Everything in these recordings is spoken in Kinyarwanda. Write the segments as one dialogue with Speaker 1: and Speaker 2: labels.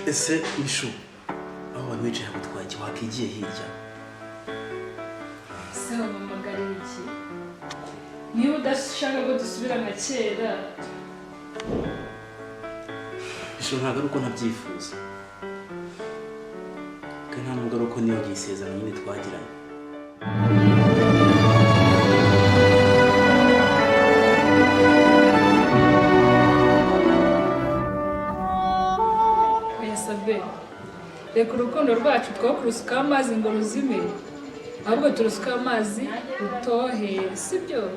Speaker 1: ese mishu aho wari wicaye gutwaye iki wakigiye hirya
Speaker 2: se wamamagara iki niba udashaka ko dusubirana kera
Speaker 1: mishu ntabwo ari uko ntabyifuza kandi nta nubwo ari uko niyo ngiye isezerano nyine twagiranye
Speaker 2: reka urukundo rwacu two kurusukaho amazi ngo ruzime ahubwo turusukaho amazi rutohe sibyo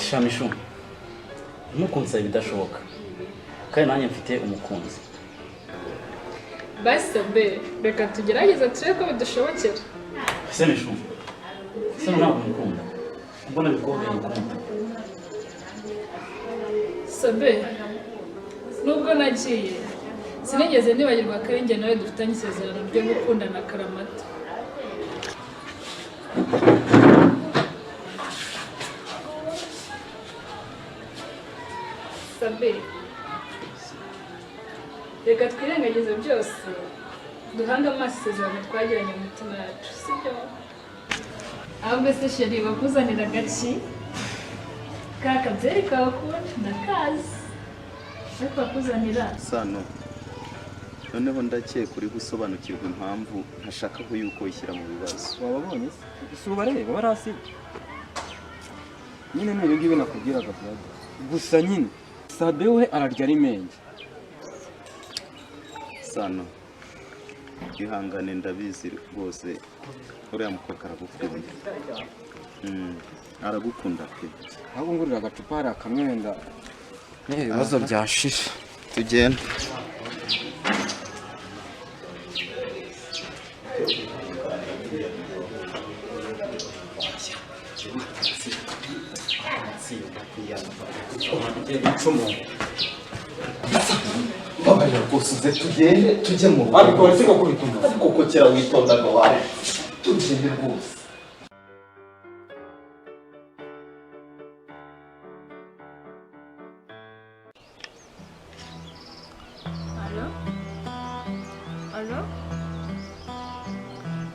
Speaker 1: shamishu ntukunsaba ibidashoboka kandi nanjye mfite umukunzi
Speaker 2: basi be reka tugerageze turebe ko bidushobokera
Speaker 1: ese mishu ese ntabwo mukunda mbona bikoroheye gukunda
Speaker 2: sabe nubwo nagiye sinigeze nibagirwa ko ari njye nawe dufitanye isezerano ryo gukundana akaramata sabe reka twirengagize byose duhange amaso isezerano twagiranye mu mitima yacu sibyo ahubwo se sheri bakuzanira agaki ka kabyeri kawe ukunda ndakazi ariko bakuzanira
Speaker 3: Sano noneho ndakeka uri gusobanukirwa impamvu ntashaka ko yuko wishyira mu bibazo
Speaker 4: wababonye se ubareba barasi nyine niyo ngibi nakubwiraga byaga gusa nyine Sabe we ararya ari menge
Speaker 3: Sano ihangane ndabizi rwose uriya mukobwa aragukunda aragukunda pe
Speaker 4: ahubwo ngurira agacupa hari akamwenda ibibazo byashishe
Speaker 3: tugenda
Speaker 5: babarira rwose uze tugende tujye mu rugo
Speaker 4: ariko wese gakubituma
Speaker 5: ariko kera witondaga wawe tugende rwose
Speaker 2: Alo?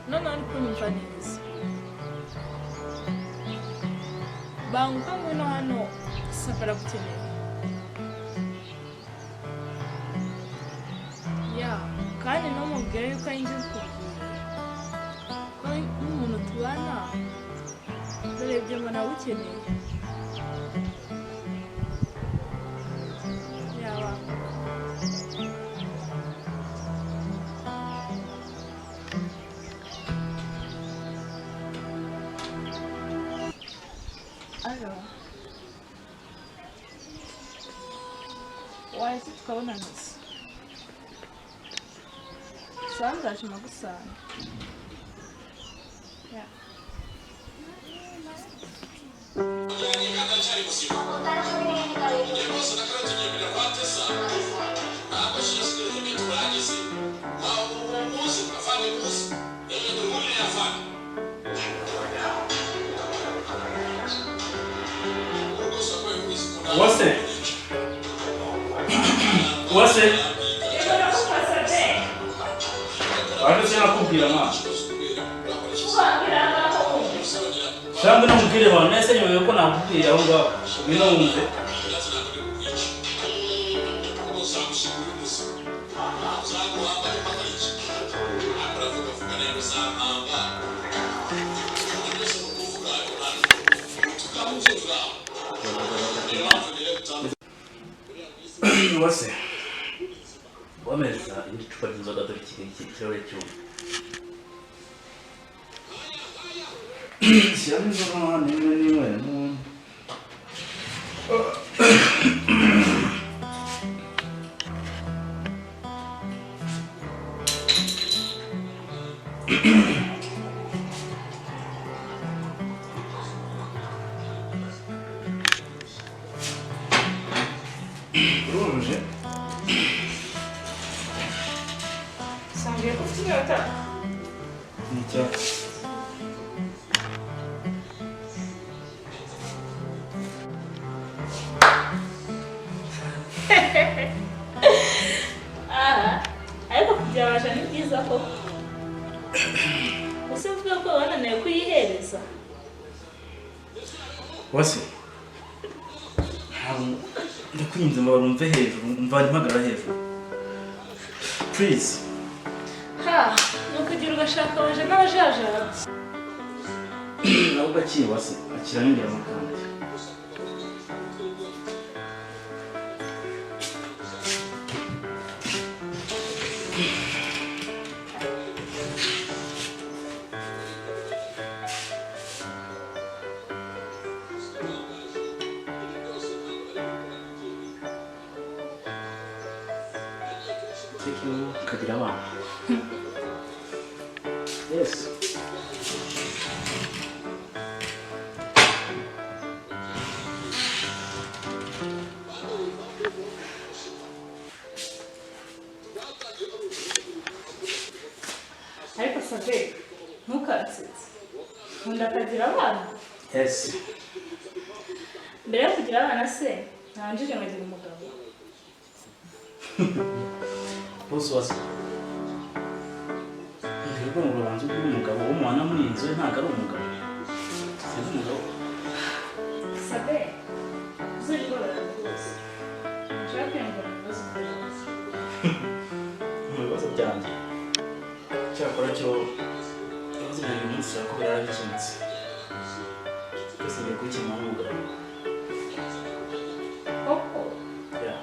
Speaker 2: None ariko nyumva neza. Banguka ngwino hano sapara gukeneye. Ya, kandi numubwira yuko ari njye ukubwira. Ko n'umuntu tubana urebye mbona ukeneye. Yawa. Alo. Waje tukabona neza. Sandra tunagusana. Ya.
Speaker 1: Wase? Wase? Wari se nakubwira mwa? Shambe no mubwire ba nese nyoye ko nakubwira aho ngaho. Bino wumve. Wase? Wameza icupa ry'inzoga dore ikirahure cy'ubu. Shyiramo inzoga nimwe Uruje?
Speaker 2: Sangue ko inyota.
Speaker 1: Nicyo. wase ndakwinze ngo barumve hejuru mva mpagarara hejuru please
Speaker 2: nukugira ugashaka waje n'abajajara
Speaker 1: nabo gakiye wase akira n'ingira amakandi kagira abana yes
Speaker 2: ariko sabe ntukansetse nkunda akagira abana
Speaker 1: yes
Speaker 2: mbere yo kugira abana se ntanjije nkagira umugabo
Speaker 1: bose wase ngo urubanza rw'umugabo w'umwana muri iyi nzu ntabwo ari umugabo si umugabo
Speaker 2: sabe uzuri rwose rwose nshaka kwiyongera mu bibazo byawe
Speaker 1: mu bibazo byanjye cyakora cyo ibibazo byanjye uyu munsi ko birarabikemutse twese ngiye kubikemura n'umugabo
Speaker 2: koko
Speaker 1: ya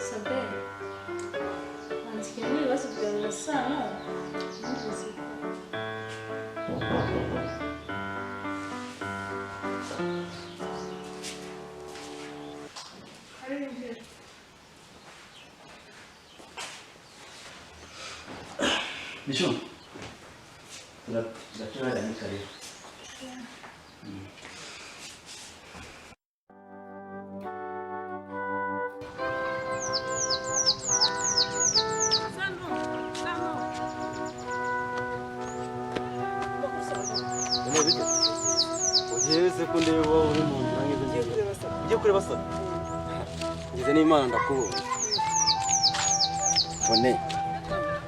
Speaker 2: sabe wanzikiye n'ibibazo byawe birasana n'ubuzima
Speaker 1: Bisho tunatunga ni karibu
Speaker 4: ugeze ko ndeba uri mu nzira ngeze ujye kureba sa ngeze n'Imana ndakubona bone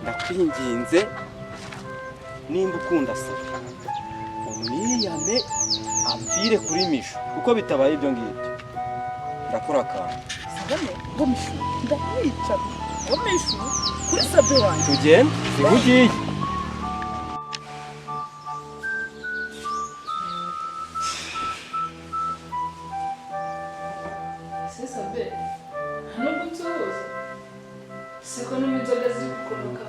Speaker 4: ndakwinginze nimba ukunda se umwiyame amvire kuri Mishu kuko bitabaye ibyo ngibyo ndakora akantu
Speaker 6: Sabone ngo Mishu ndakwica ngo Mishu kuri sabe wanjye
Speaker 4: tugende sigugiye
Speaker 2: se sabe nubwo tuzi siko n'inzoga ziri kukunuka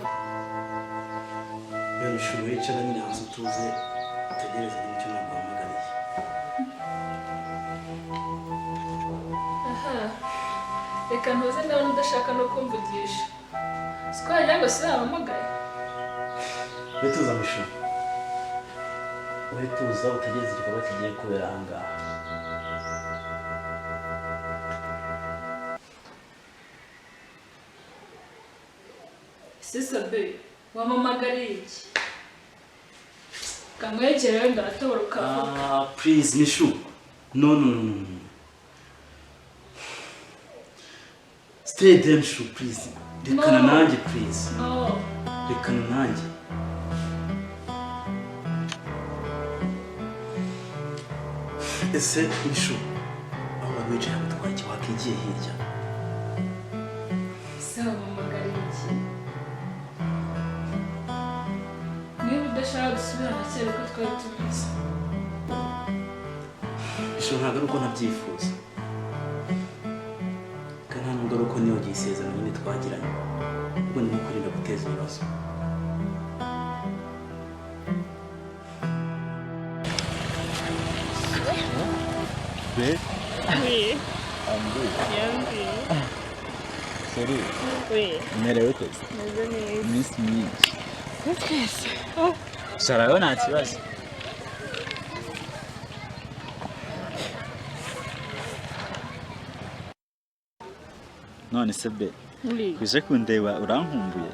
Speaker 1: iyo nishuro yicara nyine hanze utuze utegereze n'icyo naguhamagariye
Speaker 2: aha reka ntuze ndabona udashaka no kumvugisha siko wagira ngo si wahamagaye
Speaker 1: wituza mishu wituza utegereze igikorwa kigiye kubera aha ngaha
Speaker 2: se sabe wamamagariye iki kamwegerewe ndatoroka
Speaker 1: please mishu no stay there mishu please rekana nanjye please
Speaker 2: no
Speaker 1: rekana nanjye ese mishu aho wari wicaye gutwara iki wakigiye hirya
Speaker 2: se wamamagariye iki niba udashaka gusubirana kera ko twari tubizi
Speaker 1: mishu ntabwo ari uko ntabyifuza kandi nta nubwo ari uko niyo gihe isezerano nyine twagiranye ubwo ni kwirinda guteza ibibazo
Speaker 3: Babe,
Speaker 6: Oui,
Speaker 3: I'm good.
Speaker 6: bien vu.
Speaker 3: Sorry,
Speaker 6: Oui,
Speaker 3: umerewe twese?
Speaker 6: meze neza.
Speaker 3: Iminsi myinshi.
Speaker 6: Twese.
Speaker 3: Sharayo nta kibazo. None se be,
Speaker 6: Oui,
Speaker 3: uje kundeba urankumbuye?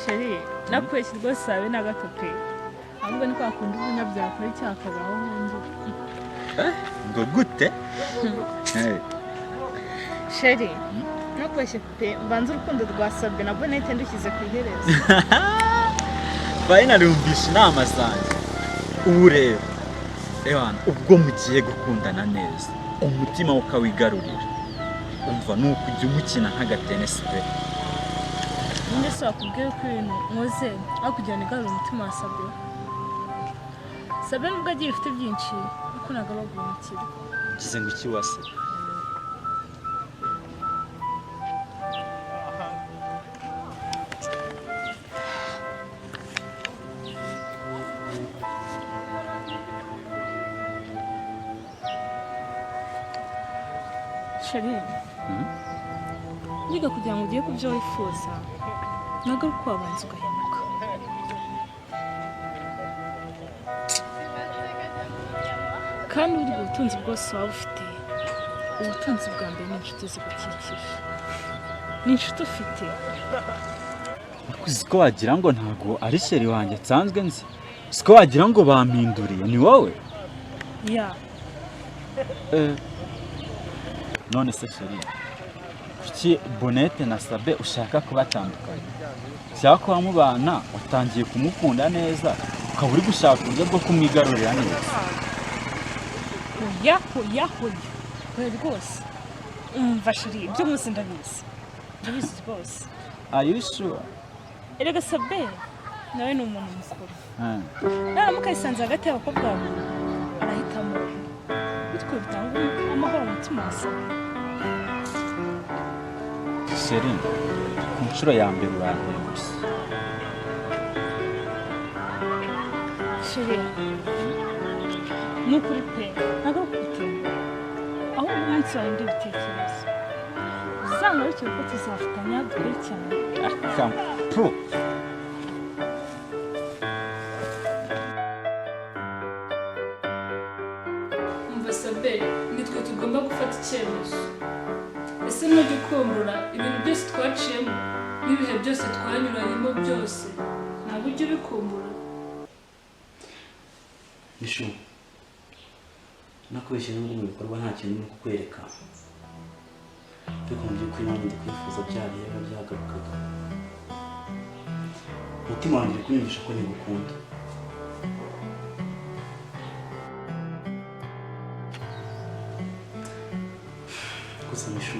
Speaker 6: chérie, nakweshye rwose sabe na gato pe. Ahubwo ni kwa kundi umunyabyaha akora icyaha akabaho ubundi.
Speaker 3: Ngo gute?
Speaker 6: Chérie, nakweshye pe, mbanza urukundo rwa Sabe na Bonete ndushyize ku iherezo.
Speaker 3: Finally umvishe inama zanjye.
Speaker 7: ubu rero ebana ubwo mugiye gukundana neza umutima ukawigarurira umva nuko ujya umukina nk'agatenesi pe.
Speaker 6: ninde se wakubwiye ko ibintu nkoze aho kugira ngo igarure umutima wa Sabe nubwo agiye ufite byinshi ariko ntabwo aba agumukira.
Speaker 7: Ngize ngo iki wase
Speaker 6: Sheri niga kugira ngo ugiye kubyo wifuza ntabwo ari uko wabanza ugahemuka. kandi burya ubutunzi bwose waba ufite ubutunzi bwa mbere ni inshuti zigukikije, ni inshuti ufite.
Speaker 7: uzi ko wagira ngo ntabwo ari sheri wanjye nsanzwe nzi, uzi ko wagira ngo bampinduriye ni wowe
Speaker 6: ya
Speaker 7: none se sheri kuki Bonete na Sabe ushaka kubatandukanya? cyangwa ko wamubana utangiye kumukunda neza ukaba uri gushaka uburyo bwo kumwigarurira neza?
Speaker 6: Oya rwose umva sheri ibyo munsi ndabizi rwose.
Speaker 7: Are you sure?
Speaker 6: Erega Sabe nawe ni umuntu mukuru, naramuka yisanze hagati y'abakobwa babiri arahitamo bityo bitanga amahoro mu mutima wa Sabe.
Speaker 7: Sheri ku nshuro ya mbere uranteye gusa.
Speaker 6: Sheri ni ukuri pe ntabwo ari ukugutenguha ahubwo umunsi wawe ndi ibitekerezo uzangarukire ko tuzafatanya dukore cyane.
Speaker 2: umva Sabe nitwe tugomba gufata icyemezo. ese nujya ukumbura ibintu byose twaciyemo n'ibihe byose twanyuranyemo byose ntabwo ujya ubikumbura?
Speaker 1: Mishu nakubeshye n'ubwo mu bikorwa nta kintu no kukwereka, ariko mu by'ukuri nanjye ndi kwifuza bya bihe byagarukaga. umutima wanjye uri kunyumvisha ko ngukunda. gusa Mishu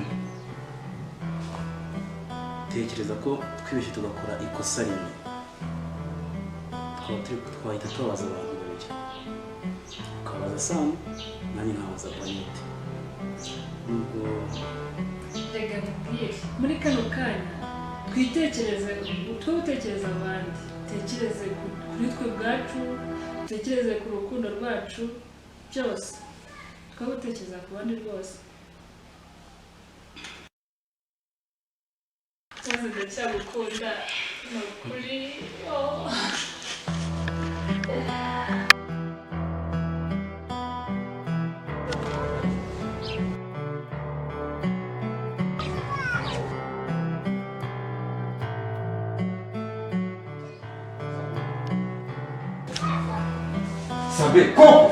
Speaker 1: tekereza ko twibeshye tugakora ikosa rimwe twahita tubabaza abantu babiri, ukabaza Sam nanjye nkabaza Bonete. nubwo
Speaker 2: rega mubwire muri kano kanya twitekereze utwo gutekereza abandi, tekereze kuri twe ubwacu, tekereze ku rukundo rwacu, byose twaba gutekereza ku bandi rwose. cyangwa ndacyagukunda ni ukuri.
Speaker 5: Sabe koko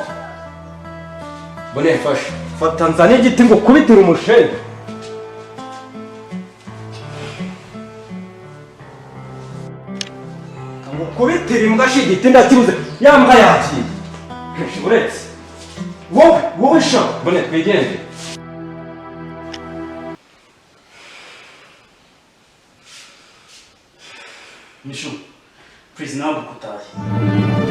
Speaker 5: Bonete fasha fata nzane igiti ngo kubitira umushenge. Kubitira imbwa shigiti ndakibuze yambwa yagiye. Uretse wowe sha Bonete twigende.
Speaker 1: Mishu please nawe gutahe.